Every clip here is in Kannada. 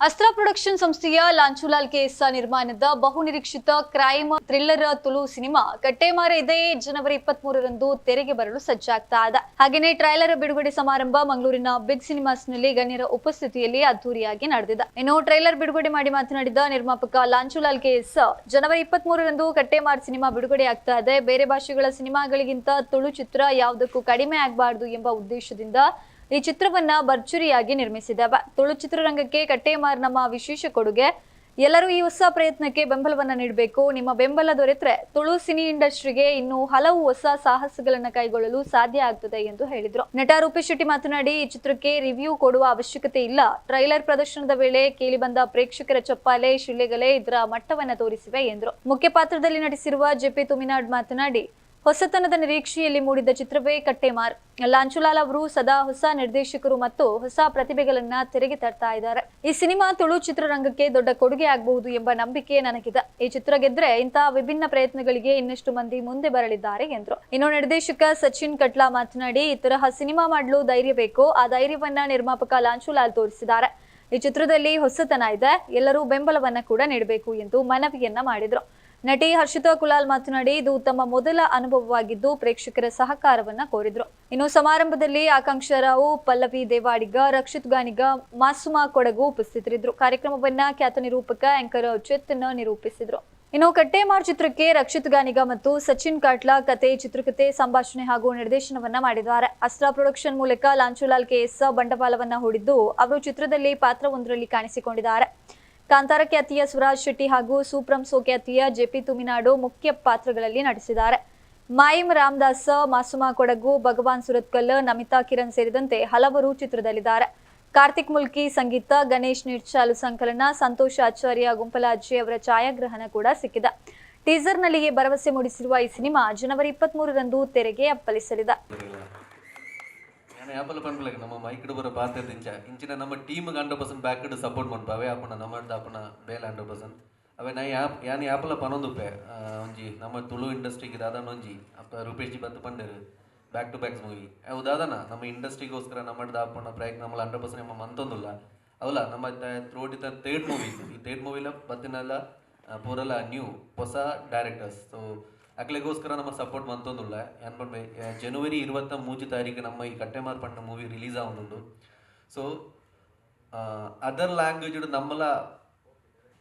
ಅಸ್ತ್ರ ಪ್ರೊಡಕ್ಷನ್ ಸಂಸ್ಥೆಯ ಲಾಂಚುಲಾಲ್ ಕೇಸ ನಿರ್ಮಾಣದ ಬಹುನಿರೀಕ್ಷಿತ ಕ್ರೈಮ್ ಥ್ರಿಲ್ಲರ್ ತುಳು ಸಿನಿಮಾ ಕಟ್ಟೆಮಾರ ಇದೇ ಜನವರಿ 23ರಂದು ತೆರೆಗೆ ಬರಲು ಸಜ್ಜಾಗ್ತಾ ಇದೆ. ಹಾಗೆಯೇ ಟ್ರೈಲರ್ ಬಿಡುಗಡೆ ಸಮಾರಂಭ ಮಂಗಳೂರಿನ ಬಿಗ್ ಸಿನಿಮಾಸ್ನಲ್ಲಿ ಗಣ್ಯರ ಉಪಸ್ಥಿತಿಯಲ್ಲಿ ಅದ್ದೂರಿಯಾಗಿ ನಡೆದಿದೆ. ಇನ್ನು ಟ್ರೈಲರ್ ಬಿಡುಗಡೆ ಮಾಡಿ ಮಾತನಾಡಿದ ನಿರ್ಮಾಪಕ ಲಾಂಚುಲಾಲ್ ಕೇಸ್, ಜನವರಿ 23ರಂದು ಕಟ್ಟೆಮಾರ್ ಸಿನಿಮಾ ಬಿಡುಗಡೆ ಆಗ್ತಾ ಇದೆ. ಬೇರೆ ಭಾಷೆಗಳ ಸಿನಿಮಾಗಳಿಗಿಂತ ತುಳು ಚಿತ್ರ ಯಾವುದಕ್ಕೂ ಕಡಿಮೆ ಆಗಬಾರದು ಎಂಬ ಉದ್ದೇಶದಿಂದ ಈ ಚಿತ್ರವನ್ನ ಭರ್ಜರಿಯಾಗಿ ನಿರ್ಮಿಸಿದ್ದೇವೆ. ತುಳು ಚಿತ್ರರಂಗಕ್ಕೆ ಕಟ್ಟೆಮಾರ್ ನಮ್ಮ ವಿಶೇಷ ಕೊಡುಗೆ. ಎಲ್ಲರೂ ಈ ಹೊಸ ಪ್ರಯತ್ನಕ್ಕೆ ಬೆಂಬಲವನ್ನ ನೀಡಬೇಕು. ನಿಮ್ಮ ಬೆಂಬಲ ದೊರೆತರೆ ತುಳು ಸಿನಿ ಇಂಡಸ್ಟ್ರಿಗೆ ಇನ್ನೂ ಹಲವು ಹೊಸ ಸಾಹಸಗಳನ್ನ ಕೈಗೊಳ್ಳಲು ಸಾಧ್ಯ ಆಗ್ತದೆ ಎಂದು ಹೇಳಿದ್ರು. ನಟ ರೂಪೇಶ್ ಶೆಟ್ಟಿ ಮಾತನಾಡಿ, ಈ ಚಿತ್ರಕ್ಕೆ ರಿವ್ಯೂ ಕೊಡುವ ಅವಶ್ಯಕತೆ ಇಲ್ಲ. ಟ್ರೈಲರ್ ಪ್ರದರ್ಶನದ ವೇಳೆ ಕೇಳಿಬಂದ ಪ್ರೇಕ್ಷಕರ ಚಪ್ಪಾಳೆ, ಶಿಳ್ಳೆಗಳೇ ಇದರ ಮಟ್ಟವನ್ನ ತೋರಿಸಿವೆ ಎಂದರು. ಮುಖ್ಯ ಪಾತ್ರದಲ್ಲಿ ನಟಿಸಿರುವ ಜೆಪಿ ತುಮಿನಾಡ್ ಮಾತನಾಡಿ, ಹೊಸತನದ ನಿರೀಕ್ಷೆಯಲ್ಲಿ ಮೂಡಿದ ಚಿತ್ರವೇ ಕಟ್ಟೆಮಾರ್. ಲಾಂಚುಲಾಲ್ ಅವರು ಸದಾ ಹೊಸ ನಿರ್ದೇಶಕರು ಮತ್ತು ಹೊಸ ಪ್ರತಿಭೆಗಳನ್ನ ತೆರೆಗೆ ತರ್ತಾ ಇದ್ದಾರೆ. ಈ ಸಿನಿಮಾ ತುಳು ಚಿತ್ರರಂಗಕ್ಕೆ ದೊಡ್ಡ ಕೊಡುಗೆ ಆಗಬಹುದು ಎಂಬ ನಂಬಿಕೆ ನನಗಿದೆ. ಈ ಚಿತ್ರ ಗೆದ್ರೆ ಇಂತಹ ವಿಭಿನ್ನ ಪ್ರಯತ್ನಗಳಿಗೆ ಇನ್ನಷ್ಟು ಮಂದಿ ಮುಂದೆ ಬರಲಿದ್ದಾರೆ ಎಂದರು. ಇನ್ನು ನಿರ್ದೇಶಕ ಸಚಿನ್ ಕಟ್ಲಾ ಮಾತನಾಡಿ, ಈ ತರಹ ಸಿನಿಮಾ ಮಾಡಲು ಧೈರ್ಯ ಬೇಕು. ಆ ಧೈರ್ಯವನ್ನ ನಿರ್ಮಾಪಕ ಲಾಂಚುಲಾಲ್ ತೋರಿಸಿದ್ದಾರೆ. ಈ ಚಿತ್ರದಲ್ಲಿ ಹೊಸತನ ಇದೆ. ಎಲ್ಲರೂ ಬೆಂಬಲವನ್ನ ಕೂಡ ನೀಡಬೇಕು ಎಂದು ಮನವಿಯನ್ನ ಮಾಡಿದ್ರು. ನಟಿ ಹರ್ಷಿತಾ ಕುಲಾಲ್ ಮಾತನಾಡಿ, ಇದು ತಮ್ಮ ಮೊದಲ ಅನುಭವವಾಗಿದ್ದು ಪ್ರೇಕ್ಷಕರ ಸಹಕಾರವನ್ನ ಕೋರಿದ್ರು. ಇನ್ನು ಸಮಾರಂಭದಲ್ಲಿ ಆಕಾಂಕ್ಷ ರಾವ್, ಪಲ್ಲವಿ ದೇವಾಡಿಗ, ರಕ್ಷಿತ್ ಗಾನಿಗ, ಮಾಸುಮಾ ಕೊಡಗು ಉಪಸ್ಥಿತರಿದ್ದರು. ಕಾರ್ಯಕ್ರಮವನ್ನ ಖ್ಯಾತ ನಿರೂಪಕ ಆಂಕರ್ ಚೇತನ್ ನಿರೂಪಿಸಿದ್ರು. ಇನ್ನು ಕಟ್ಟೆಮಾರ್ ಚಿತ್ರಕ್ಕೆ ರಕ್ಷಿತ್ ಗಾನಿಗ ಮತ್ತು ಸಚಿನ್ ಕಾಟ್ಲಾ ಕತೆ, ಚಿತ್ರಕಥೆ, ಸಂಭಾಷಣೆ ಹಾಗೂ ನಿರ್ದೇಶನವನ್ನ ಮಾಡಿದ್ದಾರೆ. ಅಸ್ತ್ರ ಪ್ರೊಡಕ್ಷನ್ ಮೂಲಕ ಲಾಂಚುಲಾಲ್ ಕೇಸ್ ಬಂಡವಾಳವನ್ನ ಹೂಡಿದ್ದು ಅವರು ಚಿತ್ರದಲ್ಲಿ ಪಾತ್ರವೊಂದರಲ್ಲಿ ಕಾಣಿಸಿಕೊಂಡಿದ್ದಾರೆ. ಕಾಂತಾರ ಖ್ಯಾತಿಯ ಸ್ವರಾಜ್ ಶೆಟ್ಟಿ ಹಾಗೂ ಸೂಪ್ರಂಸೋ ಖ್ಯಾತಿಯ ಜೆಪಿ ತುಮಿನಾಡು ಮುಖ್ಯ ಪಾತ್ರಗಳಲ್ಲಿ ನಟಿಸಿದ್ದಾರೆ. ಮಾಯಿಂ ರಾಮದಾಸ್, ಮಾಸುಮಾ ಕೊಡಗು, ಭಗವಾನ್ ಸುರತ್ಕಲ್, ನಮಿತಾ ಕಿರಣ್ ಸೇರಿದಂತೆ ಹಲವರು ಚಿತ್ರದಲ್ಲಿದ್ದಾರೆ. ಕಾರ್ತಿಕ್ ಮುಲ್ಕಿ ಸಂಗೀತ, ಗಣೇಶ್ ನಿರ್ಚಾಲು ಸಂಕಲನ, ಸಂತೋಷ್ ಆಚಾರ್ಯ ಗುಂಪಲಾಜಿ ಅವರ ಛಾಯಾಗ್ರಹಣ ಕೂಡ ಸಿಕ್ಕಿದೆ. ಟೀಸರ್ನಲ್ಲಿಯೇ ಭರವಸೆ ಮೂಡಿಸಿರುವ ಈ ಸಿನಿಮಾ ಜನವರಿ 23ರಂದು ತೆರೆಗೆ ಅಪ್ಪಳಿಸಲಿದೆ. ಆಪಲ್ ಪನ್ಪಲಕ್ಕೆ ನಮ್ಮ ಮೈಕಡೆ ಬರೋ ಪಾತ್ರ ಇಂಚಿನ ನಮ್ಮ ಟೀಮ್ 100% ಬ್ಯಾಕ್ ಸಪೋರ್ಟ್ ಮಾಡ್ಪಾವೆ ಅಪ್ಪನ ನಮ್ಮದ ಅಪ್ಪನ ಬೇಲೆ 100%. ಅವೇ ನಾ ಯಾನಿ ಆಪಲ ಪನೊಂದುಪ್ಪೆ ಒಂಜಿ ನಮ್ಮ ತುಳು ಇಂಡಸ್ಟ್ರಿಗೆ ದಾದನ ಒಂಜಿ ಅಪ್ಪ ರೂಪೇಶ್ ಜಿ ಬತ್ತು ಪಂಡರು ಬ್ಯಾಕ್ ಟು ಬ್ಯಾಕ್ಸ್ ಮೂವಿ ಅವು ದಾದನ ನಮ್ಮ ಇಂಡಸ್ಟ್ರಿಗೋಸ್ಕರ ನಮ್ಮದ ಅಪ್ಪನ ಪ್ರಯತ್ನ ನಮ್ಮಲ್ಲಿ 100% ನಮ್ಮ ಮಂತೊಂದಿಲ್ಲ ಅವಲ್ಲ ನಮ್ಮ ಥ್ರೋಟ್ ಇತ್ತ ಥರ್ಡ್ ಮೂವಿ ಇತ್ತು. ಈ ಥರ್ಡ್ ಮೂವಿಲ ಬತ್ತಿನಲ್ಲ ಪೂರಲ್ಲ ನ್ಯೂ ಹೊಸ ಡೈರೆಕ್ಟರ್ಸ್. ಸೊ ಅಕ್ಲೆಗೋಸ್ಕರ ನಮ್ಮ ಸಪೋರ್ಟ್ ಮಂತೊಂದುಲ್ಲ ಅನ್ಕೊಂಡೆ. ಜನವರಿ 23 ತಾರೀಕು ನಮ್ಮ ಈ ಕಟ್ಟೆಮಾರ್ ಪಂಡ ಮೂವಿ ರಿಲೀಸ್ ಆಗುಂಡು. ಸೊ ಅದರ್ ಲ್ಯಾಂಗ್ವೇಜ್ ನಮ್ಮಲ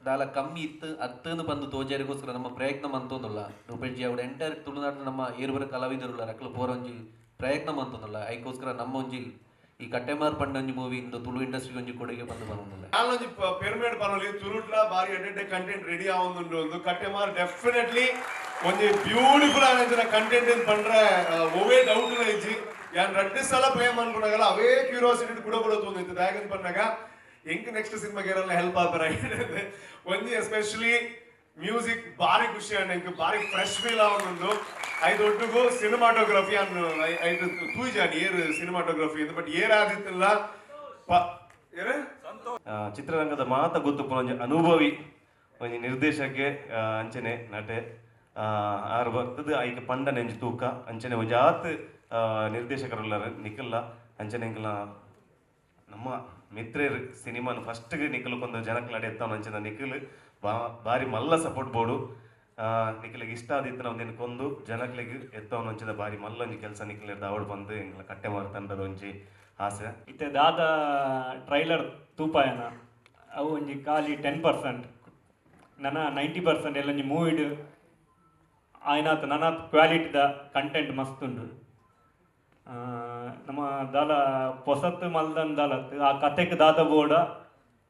ದಾಲ ಕಮ್ಮಿ ಇತ್ತು ಅತ್ತನ್ನು ಬಂದು ತೋಜಾರಿಗೋಸ್ಕರ ನಮ್ಮ ಪ್ರಯತ್ನ ಮಂತೊಂದುಲ್ಲ. ರೂಪೇಶ್ ಜಿ ಅವ್ರ ಎಂಟೈರ್ ತುಳುನಾಡಿನ ನಮ್ಮ ಏರ್ಬರ ಕಲಾವಿದರುಲ್ಲ ಅಕ್ಲ ಪೋರ ಒಂಜಿ ಪ್ರಯತ್ನ ಮಂತೊಂದುಲ್ಲ. ಅದಕ್ಕೋಸ್ಕರ ನಮ್ಮ ಒಂಜಿ ಈ ಕಟ್ಟೆಮಾರ್ ಪಂಡ ಒಂಜಿ ಮೂವಿ ಇಂದು ತುಳು ಇಂಡಸ್ಟ್ರಿಗೆ ಒಂಜಿ ಕೊಡುಗೆ ಬಂದು ಬರೋದಿಲ್ಲ. ನಾನೊಂಜಿ ಪಿರಮಿಡ್ ಪನೊಲಿ ತುಳುಟ್ಲ ಬಾರಿ ಎಡ್ಡೆ ಕಂಟೆಂಟ್ ರೆಡಿ ಆವೊಂದುಂಡು. ಒಂದು ಕಟ್ಟೆಮಾರ್ ಡೆಫಿನೆಟ್ಲಿ ಒಂಜಿ ಬ್ಯೂಟಿಫುಲ್ ಆನ ಕಂಟೆಂಟ್ ಪಂಡ್ರೆ ಒವೇ ಡೌಟ್ ಇಜ್ಜಿ ಯಾನ್ 2 ಸಲ ಪ್ಲೇ ಮಾಡ್ಕೊಂಡಾಗಲ್ಲ ಅವೇ ಕ್ಯೂರಿಯಾಸಿಟಿ ಕೂಡ ತೊಂದಿತ್ತು. ಯಾಕಂತ ಪಂಡಾಗ ಎಂಕ್ ನೆಕ್ಸ್ಟ್ ಸಿನಿಮಾಗೆ ಎಲ್ಲ ಹೆಲ್ಪ್ ಆಗ್ತಾರ ಒಂಜಿ ಎಸ್ಪೆಷಲಿ ಮ್ಯೂಸಿಕ್ ಬಾರಿ ಖುಷಿ ಅಂಡ್ ಎಂಕ್ ಬಾರಿ ಫ್ರೆಶ್ ಫೀಲ್ ಆವೊಂದುಂಡು. ಐದು ಒಟ್ಟಿಗೂ ಸಿನಿಮಾಟೋಗ್ರಫಿ ಅನ್ನು ಐದು ತೂಜಾನಿ ಏರು ಸಿನಿಮಾಟೋಗ್ರಫಿ ಬಟ್ ಏರ್ ಆದಿತ್ತಿಲ್ಲ ಚಿತ್ರರಂಗದ ಮಾತ ಗೊತ್ತು ಒಂಜಿ ಅನುಭವಿ ಒಂಜಿ ನಿರ್ದೇಶಕ್ಕೆ ಅಂಚನೆ ನಟೆ ಆರು ಭಕ್ತದ ಐಕ ಪಂಡ ನೆಂಜಿ ತೂಕ ಅಂಚನೆ ಒಂಜಿ ಆತ್ ನಿರ್ದೇಶಕರುಲ್ಲ ನಿಖಿಲ್ಲ ಅಂಚನೆ ಇಂಕಲ ನಮ್ಮ ಮಿತ್ರೇರ್ ಸಿನಿಮಾನ ಫಸ್ಟ್ಗೆ ನಿಖಲ್ ಕೊಂದು ಜನಕ್ಲಾಡಿ ಎತ್ತವನು ಅಂಚನ ನಿಖಿಲ್ ಬಾರಿ ಮಲ್ಲ ಸಪೋರ್ಟ್ ಬೋಡು. ನಿಖಿಲಿಗೆ ಇಷ್ಟ ಆದಿತ್ತು ನಾವು ನಿನ್ನ ಕೊಂದು ಜನಕ್ಲಿಗೆ ಎತ್ತವನು ಅಂಚಿದ ಬಾರಿ ಮಲ್ಲ ಒಂಜಿ ಕೆಲಸ ನಿಖಿಲ್ ದಾವಡ್ ಬಂದು ಎಂಗ್ಲ ಕಟ್ಟೆಮಾರ್ ತಂಡದ ಒಂಜಿ ಆಸೆ ಇತ್ತೆ ದಾದ ಟ್ರೈಲರ್ ತೂಪಾಯನ ಅವು ಒಂಜಿ ಖಾಲಿ 10%. ನನ್ನ 90% ಎಲ್ಲ ಒಂಜಿ ಮೂವಿಡ್ ಆಯ್ನಾತ್ ನನಾತ್ ಕ್ವಾಲಿಟಿದ ಕಂಟೆಂಟ್ ಮಸ್ತ್ ಉಂಡು. ನಮ್ಮ ದಾಲ ಪೊಸತ್ ಮಲ್ದನ್ ದಾಲತ್ ಆ ಕತೆಗೆ ದಾದ ಬೋಡ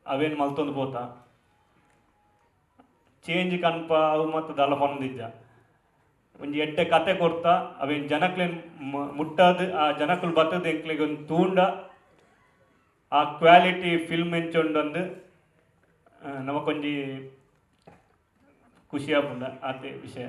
ಅವೇನು ಮಲ್ತೊಂದು ಪೋತ ಚೇಂಜ್ ಕನ್ಪ ಅವು ಮತ್ತು ದಾಲ ಹೊಂದಿದ್ದ ಒಂಜಿ ಎಡ್ಡೆ ಕತೆ ಕೊಡ್ತಾ ಅವೇನು ಜನಕ್ಲೇನು ಮುಟ್ಟದು ಆ ಜನಕ್ಕಳು ಬತ್ತದ ಎಂಕ್ಲಿಗೆ ಒಂದು ತೂಂಡ ಆ ಕ್ವಾಲಿಟಿ ಫಿಲ್ಮ್ ಎಂಚೊಂಡೊಂದು ನಮಕೊಂಜಿ ಖುಷಿಯಾಪುಂಡ ಆತೆ ವಿಷಯ.